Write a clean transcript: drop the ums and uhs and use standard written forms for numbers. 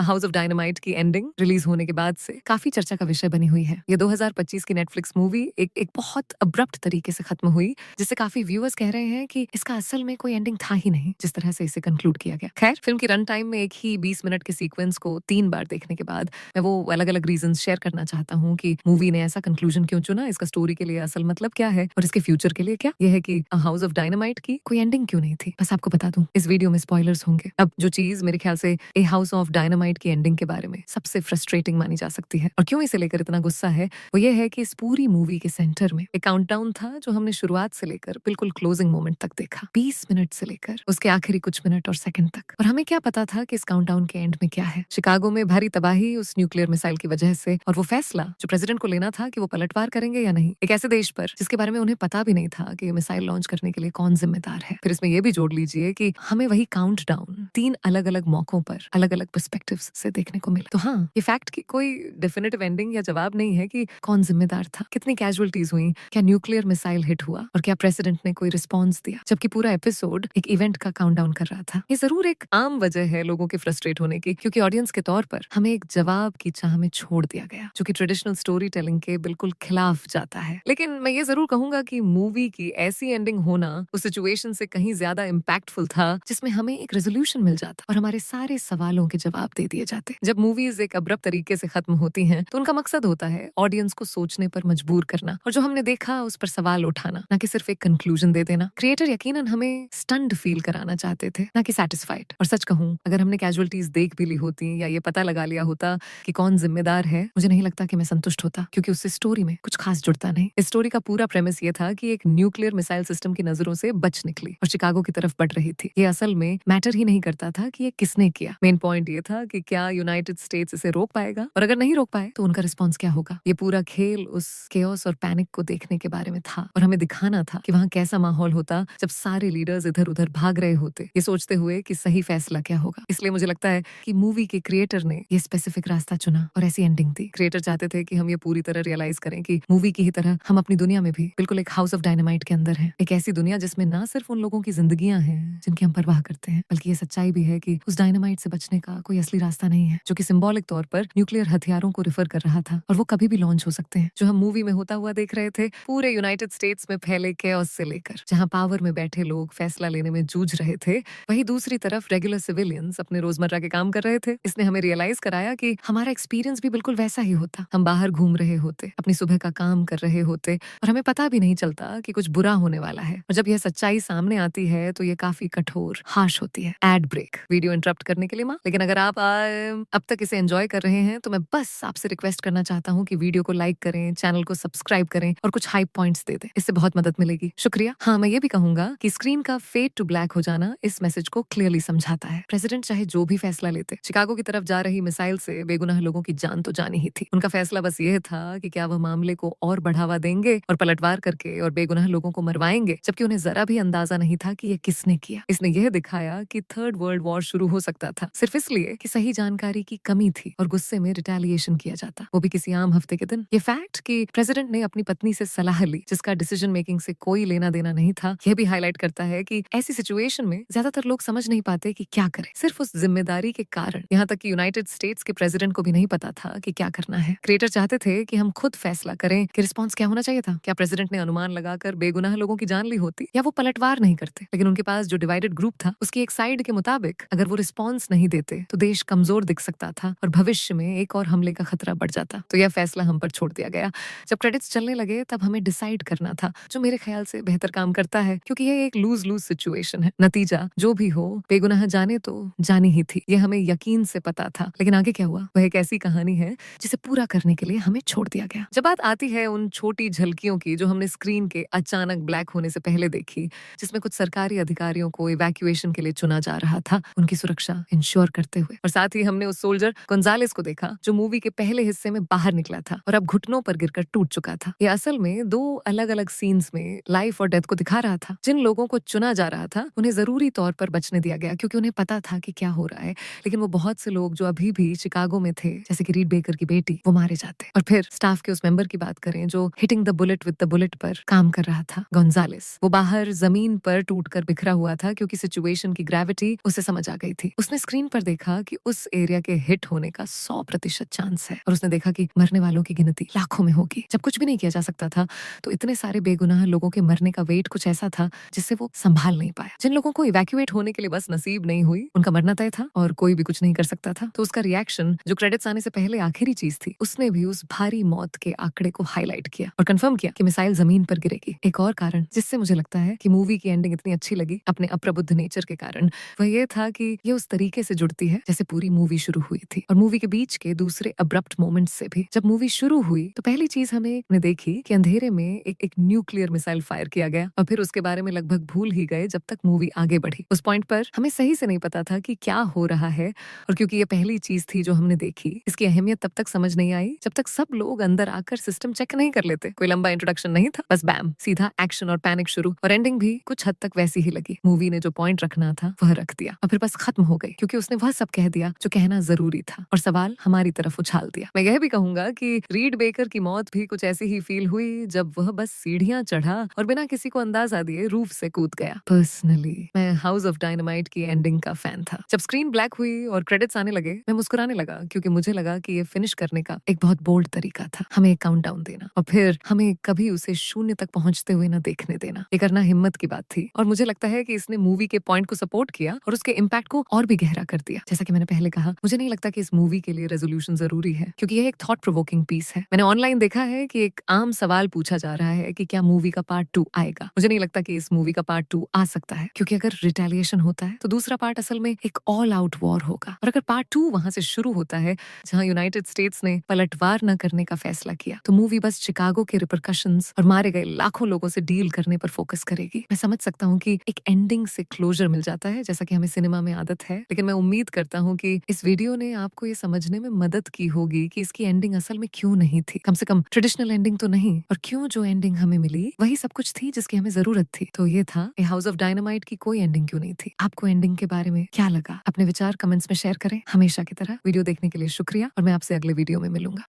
House of dynamite की ending release होने के बाद से काफी चर्चा का विषय बनी हुई है। ये 2025 की नेटफ्लिक्स मूवी एक बहुत अब्रप्ट तरीके से खत्म हुई, जिससे काफी व्यूअर्स कह रहे हैं कि इसका असल में कोई एंडिंग था ही नहीं, जिस तरह से इसे कंक्लूड किया गया। खैर, फिल्म की रन टाइम में एक ही 20 मिनट के सीक्वेंस को 3 बार देखने के बाद मैं वो अलग अलग रीजन शेयर करना चाहता हूँ कि मूवी ने ऐसा कंक्लूजन क्यों चुना, इसका स्टोरी के लिए असल मतलब क्या है और इसके फ्यूचर के लिए क्या। यह है कि हाउस ऑफ डायनामाइट की कोई एंडिंग क्यों नहीं थी। बस आपको बता दूं, इस वीडियो में स्पॉयलर्स होंगे। अब जो चीज मेरे ख्याल से ए हाउस ऑफ डायनामाइट की एंडिंग के बारे में सबसे फ्रस्ट्रेटिंग मानी जा सकती है और क्यों इसे लेकर इतना गुस्सा है, वो ये है कि इस पूरी मूवी के सेंटर में एक काउंटडाउन था जो हमने शुरुआत से लेकर बिल्कुल क्लोजिंग मोमेंट तक देखा, 20 मिनट से लेकर उसके आखिरी कुछ मिनट और सेकंड तक। और हमें क्या पता था कि इस काउंटडाउन के एंड में क्या है। शिकागो में भारी तबाही उस न्यूक्लियर मिसाइल की वजह से, और वो फैसला जो प्रेसिडेंट को लेना था कि वो पलटवार करेंगे या नहीं, एक ऐसे देश पर जिसके बारे में उन्हें पता भी नहीं था कि मिसाइल लॉन्च करने के लिए कौन जिम्मेदार है। फिर इसमें यह भी जोड़ लीजिए कि हमें वही काउंटडाउन 3 अलग अलग मौकों पर अलग अलग पर्सपेक्टिव्स से देखने को मिला। तो हाँ, ये फैक्ट की कोई डेफिनेटिव एंडिंग या जवाब नहीं है कि कौन जिम्मेदार था, कितनी कैजुअलिटीज हुई, क्या न्यूक्लियर मिसाइल हिट हुआ और क्या प्रेसिडेंट ने कोई रिस्पॉन्स दिया, जबकि पूरा एपिसोड एक इवेंट का काउंटडाउन कर रहा था। ये जरूर एक आम वजह है लोगों के फ्रस्ट्रेट होने की, क्योंकि ऑडियंस के तौर पर हमें एक जवाब की चाह में छोड़ दिया गया, जो कि ट्रेडिशनल स्टोरी टेलिंग के बिल्कुल खिलाफ जाता है। लेकिन मैं ये जरूर कहूंगा कि मूवी की ऐसी एंडिंग होना उस सिचुएशन से कहीं ज्यादा इम्पैक्टफुल था, जिसमें हमें एक रेजोल्यूशन मिल जाता और हमारे सारे सवालों के जवाब दे दिए जाते। जब मूवीज एक अब्रप्ट तरीके से खत्म होती हैं, तो उनका मकसद होता है ऑडियंस को सोचने पर मजबूर करना, और जो हमने देखा उस पर सवाल उठाना, ना कि सिर्फ एक कंक्लूजन दे देना। क्रिएटर यकीनन हमें स्टन्ड फील कराना चाहते थे, ना कि सेटिस्फाइड। और सच कहूं, अगर हमने कैजुअलिटीज देख भी ली होती या ये पता लगा लिया होता कि कौन जिम्मेदार है, मुझे नहीं लगता कि मैं संतुष्ट होता, क्योंकि उससे स्टोरी में कुछ खास जुड़ता नहीं। इस स्टोरी का पूरा प्रेमिस ये था कि एक न्यूक्लियर मिसाइल सिस्टम की नजरों से बच निकली और शिकागो की तरफ बढ़ रही थी। ये असल में मैटर ही नहीं करता था कि ये किसने किया। मेन पॉइंट ये था कि क्या यूनाइटेड स्टेट्स इसे रोक पाएगा, और अगर नहीं रोक पाए तो उनका रिस्पॉन्स क्या होगा। ये पूरा खेल उस केओस और पैनिक को देखने के बारे में था, और हमें दिखाना था कि वहाँ कैसा माहौल होता जब सारे लीडर्स इधर उधर भाग रहे होते, ये सोचते हुए कि सही फैसला क्या होगा। इसलिए मुझे लगता है कि मूवी के क्रिएटर ने ये स्पेसिफिक रास्ता चुना और ऐसी एंडिंग दी। क्रिएटर चाहते थे कि हम ये पूरी तरह रियलाइज करें कि मूवी की ही तरह हम अपनी दुनिया में भी बिल्कुल एक हाउस ऑफ डायनामाइट के अंदर हैं। एक ऐसी दुनिया जिसमें ना सिर्फ उन लोगों की जिंदगियां हैं जिनकी हम परवाह करते हैं, बल्कि ये सच्चाई भी है कि उस डायनामाइट से बचने का कोई असली रास्ता नहीं है, जो कि सिंबॉलिक तौर पर न्यूक्लियर हथियारों को रिफर कर रहा था, और वो कभी भी लॉन्च हो सकते हैं। जो हम मूवी में होता हुआ देख रहे थे, पूरे यूनाइटेड स्टेट्स में फैले केओस से लेकर जहां पावर में बैठे लोग फैसला लेने में जूझ रहे थे, वहीं दूसरी तरफ रेगुलर सिविलियंस अपने रोजमर्रा के काम कर रहे थे। इसने हमें रियलाइज कराया कि हमारा एक्सपीरियंस भी बिल्कुल वैसा ही होता। हम बाहर घूम रहे होते, अपनी सुबह का काम कर रहे होते, और हमें पता भी नहीं चलता कि कुछ बुरा होने वाला है। और जब यह सच्चाई सामने आती है तो ये काफी कठोर, हार्श होती है। एड ब्रेक, वीडियो इंटरप्ट करने के लिए माँ। लेकिन अगर आप अब तक इसे एंजॉय कर रहे हैं तो मैं बस आपसे रिक्वेस्ट करना चाहता हूँ कि वीडियो को लाइक करें, चैनल को सब्सक्राइब करें और कुछ हाई पॉइंट्स दे दें। इससे बहुत मदद मिलेगी। शुक्रिया। हाँ, मैं ये भी कहूंगा कि स्क्रीन का फेड टू ब्लैक हो जाना इस मैसेज को क्लियरली समझाता है। प्रेसिडेंट चाहे जो भी फैसला लेते, शिकागो की तरफ जा रही मिसाइल से बेगुनाह लोगों की जान तो जानी ही थी। उनका फैसला बस ये था कि क्या वह मामले को और बढ़ावा देंगे और पलटवार करके और बेगुनाह लोगों को मरवाएंगे, जबकि उन्हें जरा भी अंदाजा नहीं था कि ये किसने किया। इसने यह दिखाया कि थर्ड वर्ल्ड वॉर शुरू हो सकता था, सिर्फ इसलिए कि सही जानकारी की कमी थी और गुस्से में रिटेलिएशन किया जाता, वो भी किसी आम हफ्ते के दिन। ये फैक्ट कि प्रेसिडेंट ने अपनी पत्नी से सलाह ली, जिसका डिसीजन मेकिंग से कोई लेना देना नहीं था, यह भी हाईलाइट करता है कि ऐसी सिचुएशन में ज्यादातर लोग समझ नहीं पाते कि क्या करें, सिर्फ उस जिम्मेदारी के कारण। यहाँ तक कि यूनाइटेड स्टेट्स के प्रेसिडेंट को भी नहीं पता था कि क्या करना है। क्रिएटर चाहते थे कि हम खुद फैसला करें कि रिस्पॉन्स क्या होना चाहिए था। क्या प्रेसिडेंट ने अनुमान लगाकर बेगुनाह लोगों की जान ली होती, या वो पलटवार नहीं करते। लेकिन उनके पास जो डिवाइडेड ग्रुप था, उसकी एक साइड के मुताबिक अगर वो रिस्पॉन्स नहीं देते तो देश कमजोर दिख सकता था और भविष्य में एक और हमले का खतरा बढ़ जाता। तो यह फैसला हम पर छोड़ दिया गया। जब क्रेडिट्स चलने लगे तब हमें डिसाइड करना था, जो मेरे ख्याल से बेहतर काम करता है, क्योंकि यह एक लूज लूज सिचुएशन है। नतीजा जो भी हो, बेगुनाह जाने तो जानी ही थी, यह हमें यकीन से पता था। लेकिन आगे क्या हुआ, वह एक ऐसी कहानी है जिसे पूरा करने के लिए हमें छोड़ दिया गया। जब बात आती है उन छोटी झलकियों की जो हमने स्क्रीन के अचानक ब्लैक होने से पहले देखी, जिसमें कुछ सरकारी अधिकारियों को इवैक्यूएशन के लिए चुना जा रहा था, उनकी सुरक्षा इंश्योर करते हुए, और साथ ही हमने उस सोल्जर गोंजालेस को देखा जो मूवी के पहले हिस्से में बाहर निकला था और अब घुटनों पर गिरकर टूट चुका था। यह असल में 2 अलग अलग सीन्स में लाइफ और डेथ को दिखा रहा था। जिन लोगों को चुना जा रहा था उन्हें जरूरी तौर पर बचने दिया गया, क्योंकि उन्हें पता था कि क्या हो रहा है। लेकिन वो बहुत से लोग जो अभी भी शिकागो में थे, जैसे कि रीड बेकर की बेटी, वो मारे जाते। और फिर स्टाफ के उस मेंबर की बात करें जो hitting the bullet with the bullet पर काम कर रहा था, गोंजालेस, वो बाहर जमीन पर टूटकर बिखरा हुआ था, क्योंकि सिचुएशन की ग्रेविटी उसे समझ आ गई थी। उसने स्क्रीन पर देखा कि उस एरिया के हिट होने का 100% चांस है और उसने देखा कि मरने वालों की गिनती लाखों में होगी। जब कुछ भी नहीं किया जा सकता था तो इतने सारे बेगुनाह लोगों के मरने का वेट कुछ ऐसा था जिससे वो संभाल नहीं पाया। जिन लोगों को इवैक्यूएट होने के लिए बस नसीब नहीं हुई, उनका मरना तय था और कोई भी कुछ नहीं कर सकता था। तो उसका रिएक्शन जो क्रेडिट्स आने से पहले आखिरी चीज थी, उसने भी उस भारी मौत के आंकड़े को हाईलाइट किया और कंफर्म किया कि मिसाइल जमीन पर गिरेगी। एक और कारण जिससे मुझे लगता है कि मूवी की एंडिंग इतनी अच्छी लगी अपने अप्रबुद्ध नेचर के कारण, वह ये था कि ये उस तरीके से जुड़ती है जैसे पूरी मूवी शुरू हुई थी और मूवी के बीच के दूसरे अब्रप्ट मोमेंट्स से भी। जब मूवी शुरू हुई तो पहली चीज हमने देखी कि अंधेरे में एक न्यूक्लियर मिसाइल फायर किया गया और फिर उसके बारे में लगभग भूल ही गए जब तक मूवी आगे बढ़ी। उस पॉइंट पर हमें सही से नहीं पता था कि क्या हो रहा है और क्योंकि ये पहली चीज थी जो हमने देखी, इसकी अहमियत तब तक समझ नहीं आई जब तक सब लोग अंदर आकर सिस्टम चेक नहीं कर लेते। कोई लंबा इंट्रोडक्शन नहीं था, बस बैम सीधा एक्शन और पैनिक शुरू और एंडिंग भी कुछ हद तक वैसी ही लगी। मूवी ने जो पॉइंट रखना था वह रख दिया और फिर बस खत्म हो गई क्योंकि उसने वह सब कह दिया जो कहना जरूरी था और सवाल हमारी तरफ उछाल दिया। मैं यह भी कहूंगा कि रीड बेकर की मौत भी कुछ ऐसी ही फील हुई जब वह बस सीढ़ियां चढ़ा और बिना किसी को अंदाजा दिए रूफ से कूद गया। पर्सनली मैं हाउस ऑफ डायनामाइट की एंडिंग का फैन था। जब स्क्रीन ब्लैक हुई और क्रेडिट्स आने लगे मैं मुस्कुराने लगा क्योंकि मुझे लगा कि ये फिनिश करने का एक बहुत बोल्ड तरीका था, हमें एक काउंटडाउन देना और फिर हमें कभी उसे शून्य तक पहुंचते हुए न देखने देना। ये करना हिम्मत की बात थी और मुझे लगता है कि इसने मूवी के पॉइंट को सपोर्ट किया और उसके इम्पैक्ट को और भी गहरा कर दिया। जैसा कि मैंने पहले कहा, मुझे नहीं लगता कि इस मूवी के लिए रेजोल्यूशन जरूरी है क्योंकि यह एक थॉट प्रोवोकिंग पीस है। मैंने ऑनलाइन देखा है कि एक आम सवाल पूछा जा रहा है कि क्या मूवी का पार्ट 2 आएगा। मुझे नहीं लगता कि इस मूवी का पार्ट 2 आ सकता है क्योंकि अगर रिटेलिएशन होता है तो दूसरा पार्ट असल में एक ऑल आउट वॉर होगा और अगर पार्ट 2 वहां से शुरू होता है जहां यूनाइटेड स्टेट्स ने पलटवार न करने का फैसला किया तो मूवी बस शिकागो के रिपरकशंस और मारे गए लाखों लोगों से डील करने पर फोकस करेगी। मैं समझ सकता हूँ कि एक एंडिंग से क्लोजर मिल जाता है जैसा कि हमें सिनेमा में आदत है, लेकिन मैं उम्मीद करता हूँ कि इस वीडियो ने आपको ये समझने में मदद की होगी कि इसकी एंडिंग असल में क्यों नहीं थी। कम से कम ट्रेडिशनल एंडिंग तो नहीं, और क्यों जो एंडिंग हमें मिली वही सब कुछ थी जिसकी हमें जरूरत थी। तो ये था हाउस ऑफ डायनामाइट की कोई एंडिंग क्यों नहीं थी। आपको एंडिंग के बारे में क्या लगा? अपने विचार कमेंट्स में शेयर करें। हमेशा की तरह वीडियो देखने के लिए शुक्रिया और मैं आपसे अगले वीडियो में मिलूंगा।